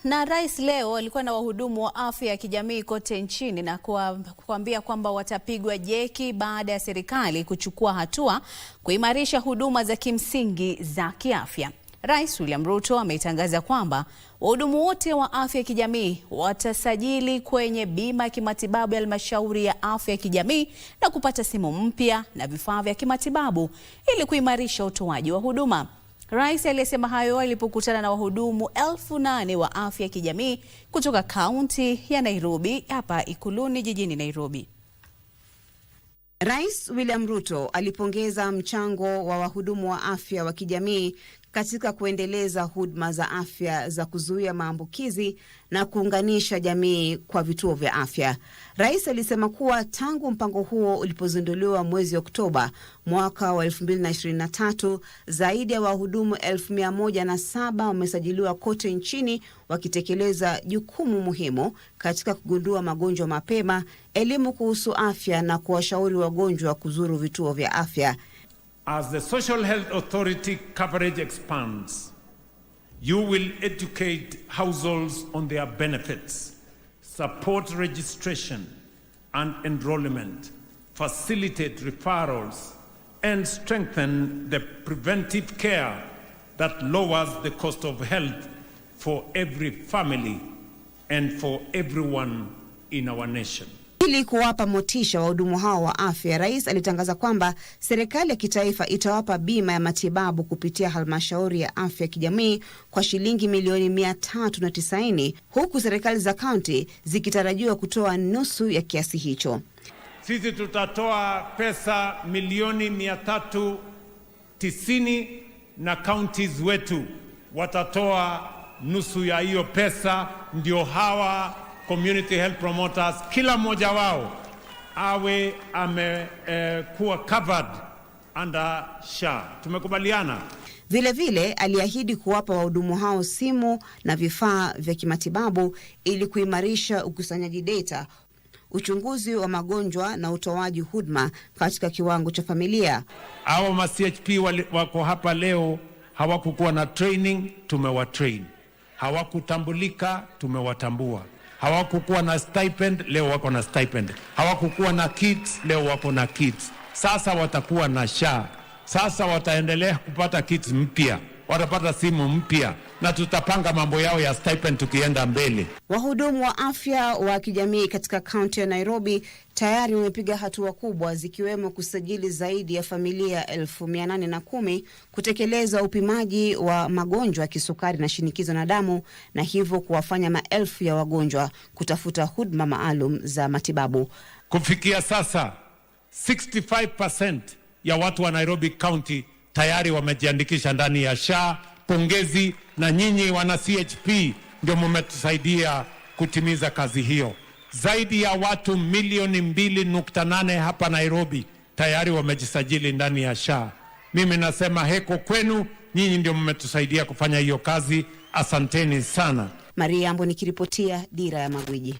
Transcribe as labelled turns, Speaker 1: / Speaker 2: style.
Speaker 1: Na rais leo alikuwa na wahudumu wa afya ya kijamii kote nchini na kuambia kwamba watapigwa jeki baada ya serikali kuchukua hatua kuimarisha huduma za kimsingi za kiafya. Rais William Ruto ametangaza kwamba wahudumu wote wa afya ya kijamii watasajili kwenye bima ya kimatibabu ya Halmashauri ya Afya ya Kijamii na kupata simu mpya na vifaa vya kimatibabu ili kuimarisha utoaji wa huduma. Rais aliyesema hayo alipokutana na wahudumu 8,000 wa afya ya kijamii kutoka kaunti ya Nairobi hapa Ikuluni jijini Nairobi.
Speaker 2: Rais William Ruto alipongeza mchango wa wahudumu wa afya wa kijamii katika kuendeleza huduma za afya za kuzuia maambukizi na kuunganisha jamii kwa vituo vya afya. Rais alisema kuwa tangu mpango huo ulipozinduliwa mwezi Oktoba mwaka wa 2023, zaidi ya wahudumu 107,000 wamesajiliwa kote nchini wakitekeleza jukumu muhimu katika kugundua magonjwa mapema, elimu kuhusu afya na kuwashauri wagonjwa kuzuru vituo vya afya.
Speaker 3: As the Social Health Authority coverage expands, you will educate households on their benefits, support registration and enrollment, facilitate referrals, and strengthen the preventive care that lowers the cost of health for every family and for everyone in our nation.
Speaker 2: Ili kuwapa motisha wahudumu hao wa afya, rais alitangaza kwamba serikali ya kitaifa itawapa bima ya matibabu kupitia Halmashauri ya Afya ya Kijamii kwa shilingi milioni 390, huku serikali za kaunti zikitarajiwa kutoa nusu ya kiasi hicho.
Speaker 3: Sisi tutatoa pesa milioni 390 na counties wetu watatoa nusu ya hiyo pesa, ndio hawa community health promoters kila mmoja wao awe amekuwa covered under SHA. Tumekubaliana.
Speaker 2: Vile aliahidi kuwapa wahudumu hao simu na vifaa vya kimatibabu ili kuimarisha ukusanyaji data, uchunguzi wa magonjwa na utoaji huduma katika kiwango cha familia.
Speaker 3: Hao ma CHP wako hapa leo hawakukuwa na training, tumewatrain. Hawakutambulika, tumewatambua. Hawakukuwa na stipend, leo wako na stipend. Hawakukuwa na kits, leo wako na kits. Sasa watakuwa na SHA. Sasa wataendelea kupata kits mpya, watapata simu mpya, na tutapanga mambo yao ya stipend tukienda mbele.
Speaker 2: Wahudumu wa afya wa kijamii katika kaunti ya Nairobi tayari wamepiga hatua kubwa, zikiwemo kusajili zaidi ya familia 810, kutekeleza upimaji wa magonjwa ya kisukari na shinikizo la damu, na hivyo kuwafanya maelfu ya wagonjwa kutafuta huduma maalum za matibabu.
Speaker 3: Kufikia sasa 65% ya watu wa Nairobi County tayari wamejiandikisha ndani ya SHA. Pongezi, na nyinyi wana CHP ndio mmetusaidia kutimiza kazi hiyo. Zaidi ya watu milioni 2.8 hapa Nairobi tayari wamejisajili ndani ya SHA. Mimi nasema heko kwenu, nyinyi ndio mmetusaidia kufanya hiyo kazi. Asanteni sana.
Speaker 2: Maria Ambo nikiripotia Dira ya Magwiji.